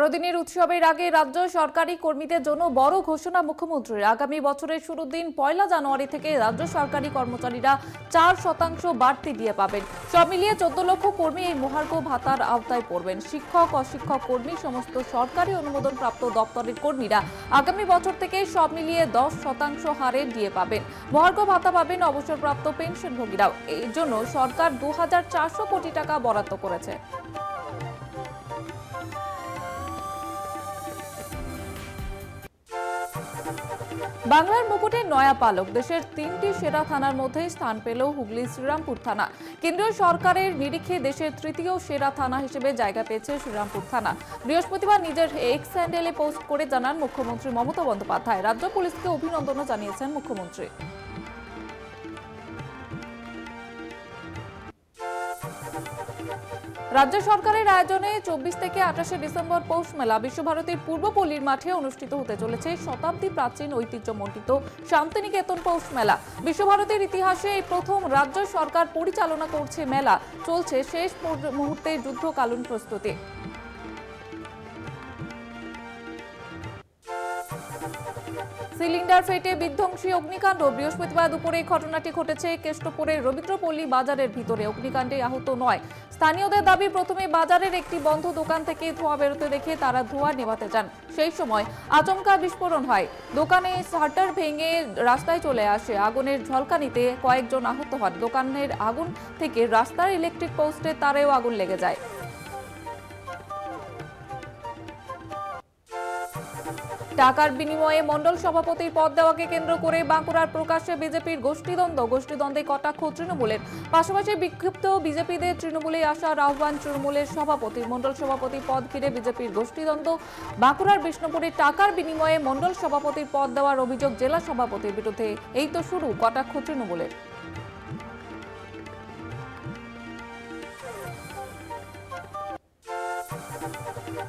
বড়দিনের উৎসবের আগে রাজ্য সরকারি কর্মীদের জন্য বড় ঘোষণা মুখ্যমন্ত্রীর। আগামী বছরের শুরুর দিন ১ জানুয়ারি থেকে রাজ্য সরকারি কর্মচারীরা ৪% বাড়তি দিয়ে পাবেন। সব মিলিয়ে ১৪ লক্ষ কর্মী এই মহার্ঘ ভাতার আওতায় পড়বেন। শিক্ষক, অশিক্ষক কর্মী, সমস্ত সরকারি অনুমোদনপ্রাপ্ত দপ্তরের কর্মীরা আগামী বছর থেকে সব মিলিয়ে ১০% হারে দিয়ে পাবেন। মহার্ঘ ভাতা পাবেন অবসরপ্রাপ্ত পেনশনভোগীরাও। এর জন্য সরকার ২,৪০০ কোটি টাকা বরাদ্দ করেছে। বাংলার মুকুটের নয়া পালক। দেশের ৩টি সেরা থানার মধ্যে স্থান পেল হুগলি শ্রীরামপুর থানা। কেন্দ্রীয় সরকারের নিরিখে দেশের তৃতীয় সেরা থানা হিসেবে জায়গা পেয়েছে শ্রীরামপুর থানা। বৃহস্পতিবার নিজের এক্স হ্যান্ডেলে পোস্ট করে জানান মুখ্যমন্ত্রী মমতা বন্দ্যোপাধ্যায়। রাজ্য পুলিশকে অভিনন্দনও জানিয়েছেন মুখ্যমন্ত্রী। রাজ্য সরকারের আয়োজনে ২৪ থেকে ২৮ ডিসেম্বর পৌষ মেলা বিশ্বভারতীর পূর্বপল্লীর মাঠে অনুষ্ঠিত হতে চলেছে শতাব্দী প্রাচীন ঐতিহ্যমণ্ডিত শান্তিনিকেতন পৌষ মেলা। বিশ্বভারতীর ইতিহাসে এই প্রথম রাজ্য সরকার পরিচালনা করছে মেলা। চলছে শেষ মুহূর্তে যুদ্ধকালীন প্রস্তুতি। সিলিন্ডার ফেটে বিধ্বংসী অগ্নিকাণ্ড। বৃহস্পতিবার দুপুরে ঘটনাটি ঘটেছে কেষ্টপুরের রবীন্দ্রপল্লী বাজারের ভিতরে। অগ্নিকাণ্ডে আহত নয়। স্থানীয়দের দাবি, প্রথমে বাজারের একটি বন্ধ দোকান থেকে ধোঁয়া বেরোতে দেখে তারা ধোঁয়া নেভাতে যান। সেই সময় আচমকা বিস্ফোরণ হয়। দোকানে শাটার ভেঙে রাস্তায় চলে আসে। আগুনের ঝলকানিতে কয়েকজন আহত হন। দোকানের আগুন থেকে রাস্তার ইলেকট্রিক পোস্টের তারেও আগুন লেগে যায়। টাকার বিনিময়ে মণ্ডল সভাপতির পদ দেওয়াকে কেন্দ্র করে বাঁকুড়ার প্রকাশ্যে বিজেপির গোষ্ঠীদ্বন্দ্বে কটাক্ষ তৃণমূলের। পাশাপাশি বিক্ষিপ্ত বিজেপিদের তৃণমূলে আসার আহ্বান তৃণমূলের সভাপতির। মণ্ডল সভাপতি পদ ঘিরে বিজেপির গোষ্ঠীদ্বন্দ্ব। বাঁকুড়ার বিষ্ণুপুরে টাকার বিনিময়ে মণ্ডল সভাপতির পদ দেওয়ার অভিযোগ জেলা সভাপতির বিরুদ্ধে। এই তো শুরু কটাক্ষ তৃণমূলের।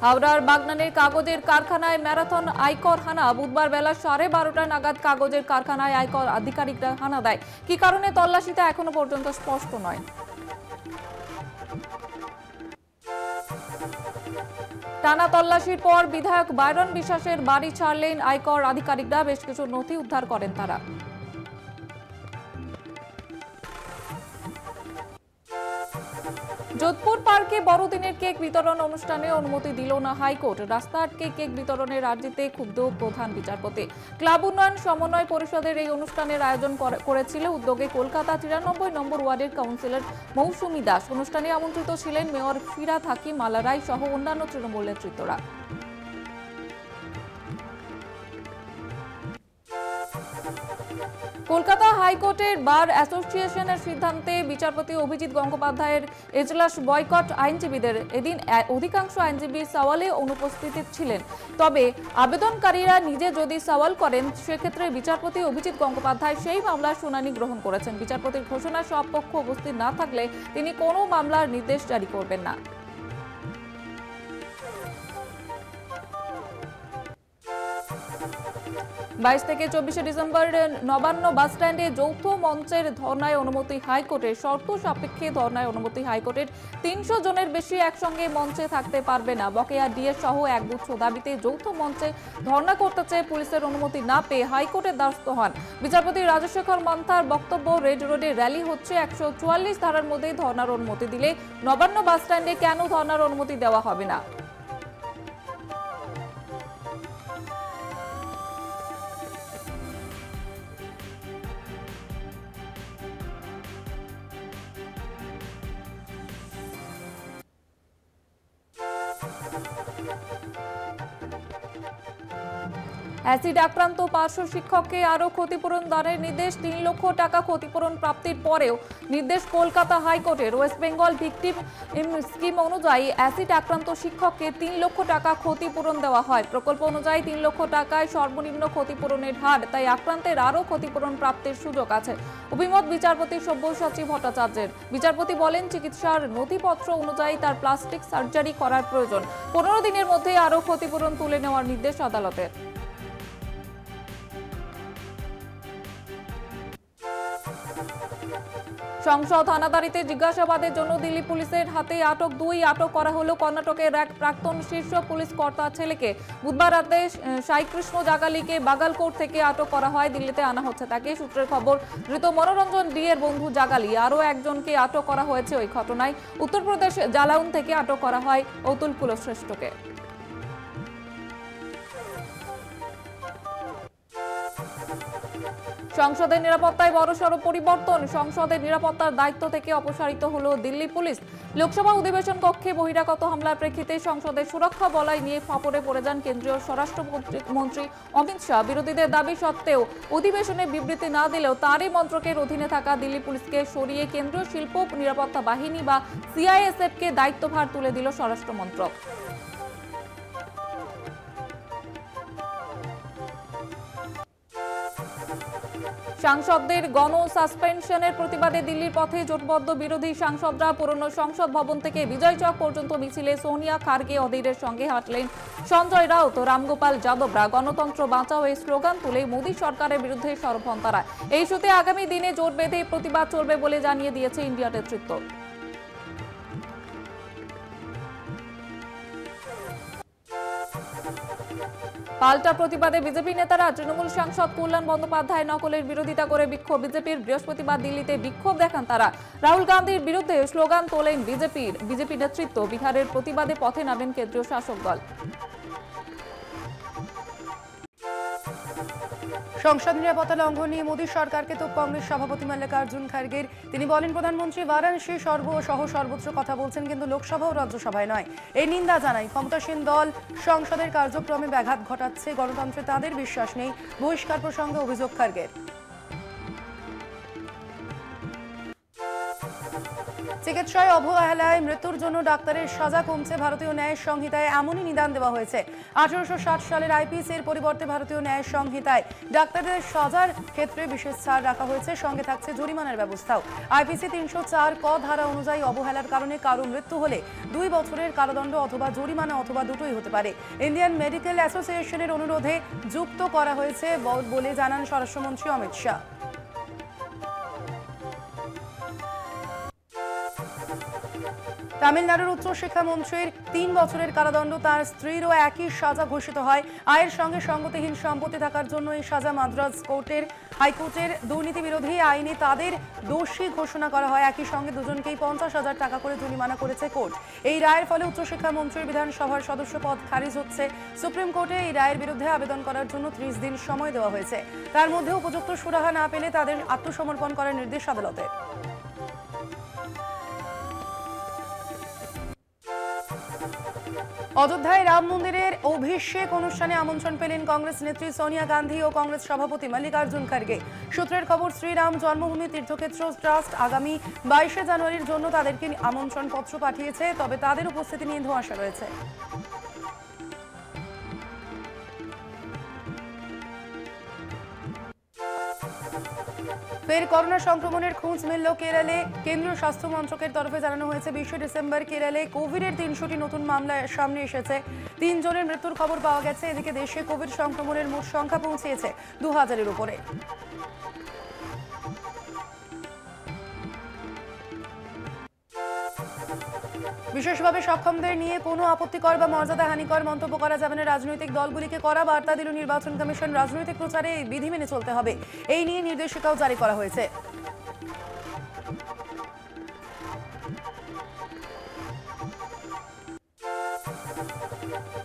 হাওড়ার বাগনানের কাগজের কারখানায় ম্যারাথন আয়কর হানা। বুধবার বেলা 12:30 নাগাদ কাগজের কারখানায় আয়কর আধিকারিকরা হানা দেয়। কি কারণে তল্লাশিটা এখনো পর্যন্ত স্পষ্ট নয়। টানা তল্লাশির পর বিধায়ক বাইরন বিশ্বাসের বাড়ি ছাড়লেন আয়কর আধিকারিকরা। বেশ কিছু নথি উদ্ধার করেন তারা। যোধপুর পার্কে বড়দিনের কেক বিতরণ অনুষ্ঠানে অনুমতি দিল না হাইকোর্ট। রাস্তা আটকে কেক বিতরণের আর্জিতে ক্ষুব্ধ প্রধান বিচারপতি। ক্লাব উন্নয়ন সমন্বয় পরিষদের এই অনুষ্ঠানের আয়োজন করেছিল উদ্যোগে কলকাতা ৯৩ নম্বর ওয়ার্ডের কাউন্সিলর মৌসুমী দাস। অনুষ্ঠানে আমন্ত্রিত ছিলেন মেয়র ফিরাদ হাকিম, মালা রায় সহ অন্যান্য তৃণমূল নেতৃত্বরা। কলকাতা হাইকোর্টের বার অ্যাসোসিয়েশনের সিদ্ধান্তে বিচারপতি অভিজিৎ গঙ্গোপাধ্যায়ের এজলাস বয়কট আইনজীবীদের। এদিন অধিকাংশ আইনজীবী সওয়ালে অনুপস্থিত ছিলেন। তবে আবেদনকারীরা নিজে যদি সওয়াল করেন সেক্ষেত্রে বিচারপতি অভিজিৎ গঙ্গোপাধ্যায় সেই মামলার শুনানি গ্রহণ করেছেন। বিচারপতির ঘোষণা সব পক্ষ উপস্থিত না থাকলে তিনি কোনো মামলার নির্দেশ জারি করবেন না। 22 থেকে 24 ডিসেম্বর নবান্ন বাসস্ট্যান্ডে যৌথ মঞ্চের ধর্নায় অনুমতি হাইকোর্টের। শর্ত সাপেক্ষে ধর্নায় অনুমতি হাইকোর্টের। ৩০০ জনের বেশি একসঙ্গে মঞ্চে থাকতে পারবে না। বকেয়া ডিএ সহ একগুচ্ছ দাবিতে যৌথ মঞ্চে ধর্না করতে চেয়ে পুলিশের অনুমতি না পেয়ে হাইকোর্টের দ্বারস্থ হন বিচারপতি রাজশেখর মান্থার বক্তব্য, রেড রোডে র্যালি হচ্ছে, ১৪৪ ধারার মধ্যেই ধর্নার অনুমতি দিলে নবান্ন বাসস্ট্যান্ডে কেন ধর্নার অনুমতি দেওয়া হবে না। অ্যাসিড আক্রান্ত পার্শ্ব শিক্ষককে আরও ক্ষতিপূরণ দানের নির্দেশ। ৩ লক্ষ টাকা ক্ষতিপূরণ প্রাপ্তির পরেও নির্দেশ কলকাতা হাইকোর্টের। ওয়েস্ট বেঙ্গল ভিকটিম স্কিম অনুযায়ী অ্যাসিড আক্রান্ত শিক্ষককে 3 লক্ষ টাকা ক্ষতিপূরণ দেওয়া হয়। প্রকল্প অনুযায়ী 3 লক্ষ টাকায় সর্বনিম্ন ক্ষতিপূরণের হার, তাই আক্রান্তের আরও ক্ষতিপূরণ প্রাপ্তির সুযোগ আছে। অভিমত বিচারপতি সব্যসাচী ভট্টাচার্যের। বিচারপতি বলেন, চিকিৎসার নথিপত্র অনুযায়ী তার প্লাস্টিক সার্জারি করার প্রয়োজন। 15 দিনের মধ্যে আরও ক্ষতিপূরণ তুলে নেওয়ার নির্দেশ আদালতের। সংসদ হানাদারিতে জিজ্ঞাসাবাদের জন্য দিল্লি পুলিশের হাতে আটক করা হলো কর্ণাটকের এক প্রাক্তন শীর্ষ পুলিশ কর্তার ছেলেকে। বুধবার রাতে সাইকৃষ্ণ জাগালিকে বাগালকোট থেকে আটক করা হয়। দিল্লিতে আনা হচ্ছে তাকে। সূত্রের খবর, ধৃত মনোরঞ্জন ডি এর বন্ধু জাগালি। আরও একজনকে আটক করা হয়েছে ওই ঘটনায়। উত্তরপ্রদেশ জালাউন থেকে আটক করা হয় অতুল কুলশ্রেষ্ঠকে। সংসদের নিরাপত্তায় বড়সড় পরিবর্তন। সংসদের নিরাপত্তার দায়িত্ব থেকে অপসারিত হলো দিল্লি পুলিশ। লোকসভা অধিবেশন কক্ষে বহিরাগত হামলার প্রেক্ষিতে সংসদের সুরক্ষা বলয় নিয়ে ফাঁপড়ে পড়ে যান কেন্দ্রীয় স্বরাষ্ট্রমন্ত্রী অমিত শাহ। বিরোধীদের দাবি সত্ত্বেও অধিবেশনে বিবৃতি না দিলেও তারই মন্ত্রকের অধীনে থাকা দিল্লি পুলিশকে সরিয়ে কেন্দ্রীয় শিল্প নিরাপত্তা বাহিনী বা সিআইএসএফকে দায়িত্বভার তুলে দিল স্বরাষ্ট্র মন্ত্রক। সাংসদদের গণ সাসপেনশনের প্রতিবাদে দিল্লির পথে জোটবদ্ধ বিরোধী সাংসদরা পুরনো সংসদ ভবন থেকে বিজয় চক পর্যন্ত মিছিলে সোনিয়া খার্গে অধীরের সঙ্গে হাঁটলেন সঞ্জয় রাউত ও রামগোপাল যাদবরা। গণতন্ত্র বাঁচাও এই স্লোগান তুলে মোদী সরকারের বিরুদ্ধে সরব হন তারা। এই ইস্যুতে আগামী দিনে জোট বেঁধে প্রতিবাদ চলবে বলে জানিয়ে দিয়েছে ইন্ডিয়া নেতৃত্ব। পাল্টা প্রতিবাদে বিজেপি নেতারা তৃণমূল সাংসদ কল্যাণ বন্দ্যোপাধ্যায় নকলের বিরোধিতা করে বিক্ষোভ। বিজেপির বৃহস্পতিবার দিল্লিতে বিক্ষোভ দেখান তারা। রাহুল গান্ধীর বিরুদ্ধে স্লোগান তোলেন বিজেপি নেতৃত্ব। বিহারের প্রতিবাদে পথে নামেন কেন্দ্রীয় শাসক দল। সংসদ নিরাপত্তা লঙ্ঘন নিয়ে মোদী সরকারকে তো কংগ্রেস সভাপতি মল্লিকার্জুন খার্গের। তিনি বলেন, প্রধানমন্ত্রী বারাণসী সর্বোচ্চ কথা বলছেন, কিন্তু লোকসভা ও রাজ্যসভায় নয়। এই নিন্দা জানাই। ক্ষমতাসীন দল সংসদের কার্যক্রমে ব্যাঘাত ঘটাচ্ছে। গণতন্ত্রে তাদের বিশ্বাস নেই। বহিষ্কার প্রসঙ্গে অভিযোগ খার্গের। চিকিৎসায় অবহেলায় মৃত্যুর জন্য ডাক্তারের সাজা কমছে। ভারতীয় ন্যায় সংহিতায় এমনই নিদান দেওয়া হয়েছে। 1860 সালের আইপিসি এর পরিবর্তে ভারতীয় ন্যায় সংহিতায় ডাক্তারদের সাজার ক্ষেত্রে বিশেষ ছাড় রাখা হয়েছে। সঙ্গে থাকছে জরিমানার ব্যবস্থাও। আইপিসি 304 ক ধারা অনুযায়ী অবহেলার কারণে কারো মৃত্যু হলে 2 বছরের কারাদণ্ড অথবা জরিমানা অথবা দুটোই হতে পারে। ইন্ডিয়ান মেডিকেল অ্যাসোসিয়েশনের অনুরোধে যুক্ত করা হয়েছে বলে জানান স্বরাষ্ট্রমন্ত্রী অমিত শাহ। তামিলনাড়ুর উচ্চশিক্ষামন্ত্রীর 3 বছরের কারাদণ্ড, তার স্ত্রীরও একই সাজা ঘোষিত হয়। আয়ের সঙ্গে সঙ্গতিহীন সম্পত্তি থাকার জন্য এই সাজা মাদ্রাজ হাইকোর্টের দুর্নীতি বিরোধী আইনে তাদের দোষী ঘোষণা করা হয়। একই সঙ্গে দুজনকেই 50,000 টাকা করে জরিমানা করেছে কোর্ট। এই রায়ের ফলে উচ্চশিক্ষামন্ত্রীর বিধানসভার সদস্য পদ খারিজ হচ্ছে। সুপ্রিম কোর্টে এই রায়ের বিরুদ্ধে আবেদন করার জন্য 30 দিন সময় দেওয়া হয়েছে। তার মধ্যে উপযুক্ত সুরাহা না পেলে তাদের আত্মসমর্পণ করার নির্দেশ আদালতের। অযোধ্যায় রাম মন্দিরের অভিষেক অনুষ্ঠানে আমন্ত্রণ পেলেন কংগ্রেস নেত্রী সোনিয়া গান্ধী ও কংগ্রেস সভাপতি মল্লিকার্জুন খার্গে। সূত্রের খবর, শ্রীরাম জন্মভূমি তীর্থক্ষেত্র ট্রাস্ট আগামী 22শে জানুয়ারির জন্য তাদেরকে আমন্ত্রণ পত্র পাঠিয়েছে। তবে তাদের উপস্থিতি নিয়ে ধোঁয়াশা রয়েছে। ফের করোনা সংক্রমণের খোঁজ মিলল কেরলে। কেন্দ্রীয় স্বাস্থ্য মন্ত্রকের তরফে জানানো হয়েছে, 20 ডিসেম্বর কেরলে কোভিডের 300টি নতুন মামলা সামনে এসেছে। 3 জনের মৃত্যুর খবর পাওয়া গেছে। এদিকে দেশে কোভিড সংক্রমণের মোট সংখ্যা পৌঁছেছে 2000-এর উপরে। বিশেষভাবে সক্ষমদের নিয়ে কোনো আপত্তিকর বা মর্যাদাহানিকর মন্তব্য করা যাবে না। রাজনৈতিক দলগুলিকে কড়া বার্তা দিল নির্বাচন কমিশন। রাজনৈতিক প্রচারে এই বিধি মেনে চলতে হবে, এই নিয়ে নির্দেশিকাও জারি করা হয়েছে।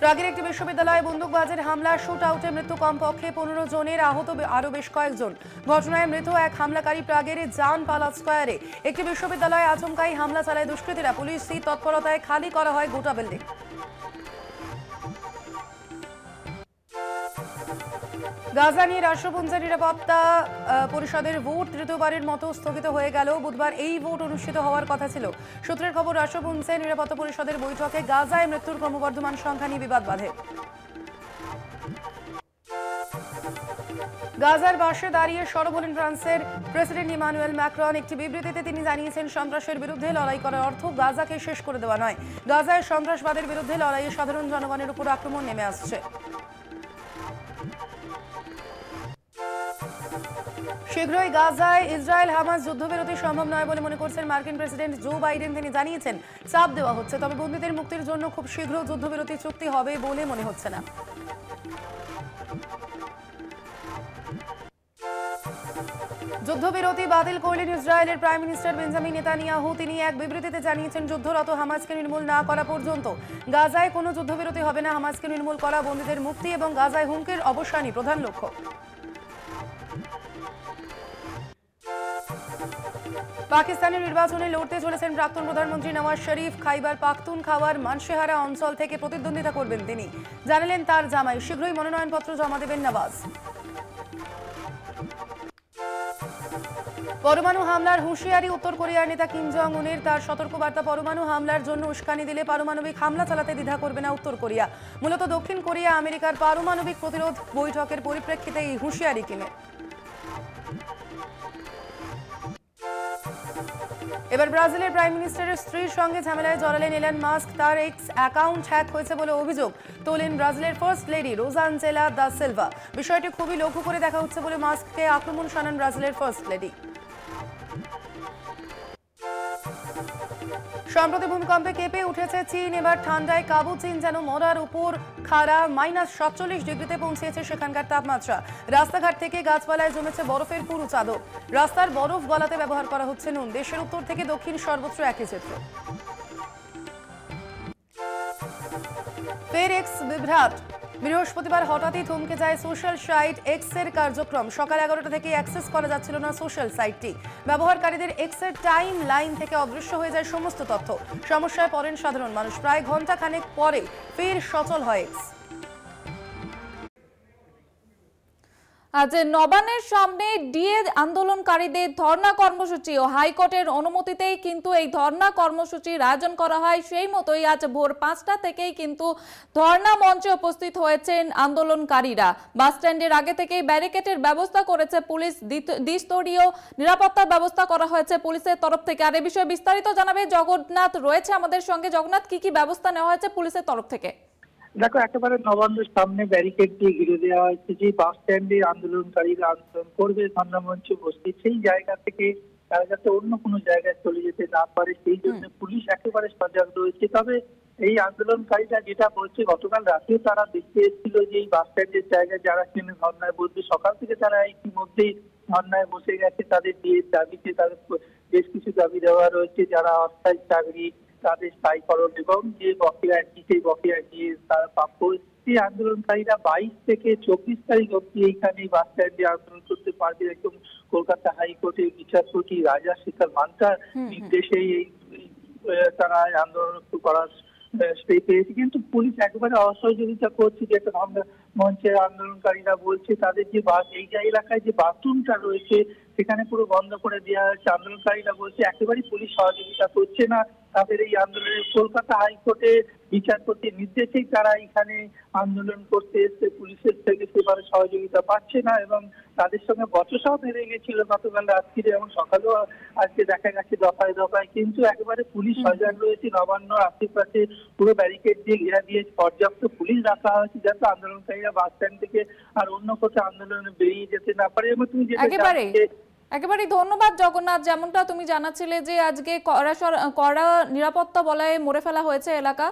প্রাগের একটি বিশ্ববিদ্যালয়ে বন্দুকবাজের হামলা, শুট আউটে মৃত্যু কমপক্ষে 15 জনের, আহত আরও বেশ কয়েকজন। ঘটনায় মৃত এক হামলাকারী প্রাগের জান পালা স্কয়ারে একটি বিশ্ববিদ্যালয়ে আচমকাই হামলা চালায় দুষ্কৃতীরা। পুলিশি তৎপরতায় খালি করা হয় গোটা বিল্ডিং। গাজা নিয়ে রাষ্ট্রপুঞ্জের নিরাপত্তা পরিষদের ভোট তৃতীয়বারের মতো স্থগিত হয়ে গেল। বুধবার এই ভোট অনুষ্ঠিত হওয়ার কথা ছিল। সূত্রের খবর, রাষ্ট্রপুঞ্জের নিরাপত্তা পরিষদের বৈঠকে গাজায় মৃত্যুর ক্রমবর্ধমান সংখ্যা নিয়ে বিবাদ বাধে। গাজার পাশে দাঁড়িয়ে সরব হলেন ফ্রান্সের প্রেসিডেন্ট ইমানুয়েল ম্যাক্রন। একটি বিবৃতিতে তিনি জানিয়েছেন, সন্ত্রাসের বিরুদ্ধে লড়াই করার অর্থ গাজাকে শেষ করে দেওয়া নয়। গাজায় সন্ত্রাসবাদের বিরুদ্ধে লড়াইয়ে সাধারণ জনগণের উপর আক্রমণ নেমে আসছে। শীঘ্রই গাজায় ইসরায়েল হামাস যুদ্ধবিরতি সম্ভব নয় বলে মনে করছেন মার্কিন প্রেসিডেন্ট জো বাইডেন। তিনি জানিয়েছেন চাপ দেওয়া হচ্ছে, তবে বন্দীদের মুক্তির জন্য খুব শীঘ্র যুদ্ধবিরতি চুক্তি হবে বলে মনে হচ্ছে না। যুদ্ধবিরতি বাতিল করলেন ইসরায়েলের প্রাইম মিনিস্টার বেঞ্জামিন নেতানিয়াহু। তিনি এক বিবৃতিতে জানিয়েছেন যুদ্ধরত হামাসকে নির্মূল না করা পর্যন্ত গাজায় কোনো যুদ্ধবিরতি হবে না। হামাসকে নির্মূল করা, বন্দীদের মুক্তি এবং গাজায় হুমকির অবসানই প্রধান লক্ষ্য। পাকিস্তানের নির্বাচনে লড়তে চলেছেন প্রাক্তন প্রধানমন্ত্রী নওয়াজ শরীফ। খাইবার পাখতুনখাওয়ার মানসেহারা অঞ্চল থেকে প্রতিদ্বন্দ্বিতা করবেন তিনি, জানালেন তার জামাই। শীঘ্রই মনোনয়নপত্র জমা দেবেন নওয়াজ। পরমাণু হামলার হুঁশিয়ারি উত্তর কোরিয়ার নেতা কিম জং উনের। তার সতর্কবার্তা, পরমাণু হামলার জন্য উস্কানি দিলে পারমাণবিক হামলা চালাতে দ্বিধা করবে না উত্তর কোরিয়া। মূলত দক্ষিণ কোরিয়া আমেরিকার পারমাণবিক প্রতিরোধ বৈঠকের পরিপ্রেক্ষিতে এই হুঁশিয়ারি কিমের। এবার ব্রাজিলের প্রাইম মিনিস্টারের স্ত্রীর সঙ্গে ঝামেলায় জড়ালেন এলন মাস্ক। তার এক্স অ্যাকাউন্ট হ্যাক হয়েছে বলে অভিযোগ তোলেন ব্রাজিলের ফার্স্ট লেডি রোসাঞ্জেলা দা সিলভা। বিষয়টি খুবই লঘু করে দেখা হচ্ছে বলে মাস্ককে আক্রমণ শানান ব্রাজিলের ফার্স্ট লেডি। সম্প্রতি ভূমিকম্পে কেঁপে উঠেছে চীন। এবার ঠান্ডায় কাবু চীন, যেন মরার উপর খাড়া। -47 ডিগ্রিতে পৌঁছেছে সেখানকার তাপমাত্রা। রাস্তাঘাট থেকে গাছপালায় জমেছে বরফের পুরু চাদর। রাস্তার বরফ গলাতে ব্যবহার করা হচ্ছে নুন। দেশের উত্তর থেকে দক্ষিণ সর্বত্র একই চিত্র। ফের এক্স বিভ্রাট। বৃহস্পতিবার হঠাৎই থমকে যায় সোশ্যাল সাইট এক্সের কার্যক্রম। সকাল 11টা থেকে অ্যাক্সেস করা যাচ্ছিল না সোশ্যাল সাইটটি। ব্যবহারকারীদের এক্সের টাইম লাইন থেকে অদৃশ্য হয়ে যায় সমস্ত তথ্য। সমস্যায় পড়েন সাধারণ মানুষ। প্রায় ঘন্টা খানেক পরে ফের সচল হয় এক্স। আজ নবান্নের সামনে ডিএ আন্দোলনকারীদের ধর্ণা কর্মসূচি ও হাইকোর্টের অনুমতিতেই কিন্তু এই ধর্ণা কর্মসূচির আয়োজন করা হয়। সেই মতোই আজ ভোর 5টা থেকেই কিন্তু ধর্ণা মঞ্চে উপস্থিত হয়েছেন আন্দোলনকারীরা। বাস স্ট্যান্ডের আগে থেকেই ব্যারিকেডের ব্যবস্থা করেছে পুলিশ। দ্বিস্তরীয় নিরাপত্তার ব্যবস্থা করা হয়েছে পুলিশের তরফ থেকে। আর এ বিষয়ে বিস্তারিত জানাবে জগন্নাথ রয়েছে আমাদের সঙ্গে। জগন্নাথ, কি কি ব্যবস্থা নেওয়া হয়েছে পুলিশের তরফ থেকে? দেখো, একেবারে নবান্নের সামনে ব্যারিকেড দিয়ে ঘিরে দেওয়া হয়েছে। যে বাস স্ট্যান্ডে আন্দোলনকারীরা আন্দোলন করবে, ধর্ণা মঞ্চে বসতে, সেই জায়গা থেকে তারা যাতে অন্য কোনো জায়গায় চলে যেতে না পারে সেই জন্য পুলিশ একেবারে সজাগ রয়েছে। তবে এই আন্দোলনকারীরা যেটা বলছে, গতকাল রাতেও তারা দেখতে এসেছিল যে এই বাস স্ট্যান্ডের জায়গায় যারা কিনে ধর্ণায় বসবে, সকাল থেকে তারা ইতিমধ্যেই ধর্ণায় বসে গেছে। তাদের বিয়ের দাবিতে তাদের বেশ কিছু দাবি দেওয়া রয়েছে। যারা অস্থায়ী চাকরি তাদের স্থায়ীকরণ এবং যে বকেয়া সেই বকেয়া দিয়ে তারা প্রাপ্য। এই আন্দোলনকারীরা 22 থেকে 24 তারিখ অব্দি এইখানে বাস স্ট্যান্ডে আন্দোলন করতে পারবে। একদম কলকাতা হাইকোর্টের বিচারপতি রাজা শেখর মান্তার নির্দেশে তারা আন্দোলন করার পেয়েছে। কিন্তু পুলিশ একেবারে অসহযোগিতা করছে। যে একটা মঞ্চের আন্দোলনকারীরা বলছে তাদের যে এই যে এলাকায় যে বাথরুমটা রয়েছে সেখানে পুরো বন্ধ করে দেওয়া হয়েছে। আন্দোলনকারীরা বলছে একেবারেই পুলিশ সহযোগিতা করছে না তাদের এই আন্দোলনে। কলকাতা হাইকোর্টের বিচারপতির নির্দেশেই তারা এখানে আন্দোলন করতে এসছে, পুলিশের থেকে সেভাবে সহযোগিতা পাচ্ছে না এবং তাদের সঙ্গে বচসাও বেড়ে গেছিল গতকাল রাত্রিরে এবং সকালেও আজকে দেখা গেছে দফায় দফায়। কিন্তু একেবারে পুলিশ সজাগ রয়েছে। নবান্ন আশেপাশে পুরো ব্যারিকেড দিয়ে ঘেরা দিয়ে পর্যাপ্ত পুলিশ রাখা হয়েছে যাতে আন্দোলনকারীরা বাস স্ট্যান্ড থেকে আর অন্য কোথাও আন্দোলনে বেরিয়ে যেতে না পারে। এবং তুমি যেটা একেবারে ধন্যবাদ জগন্নাথ। যেমনটা তুমি জানাচ্ছিলে যে আজকে কড়া নিরাপত্তা বলয়ে মোড়ে ফেলা হয়েছে এলাকা।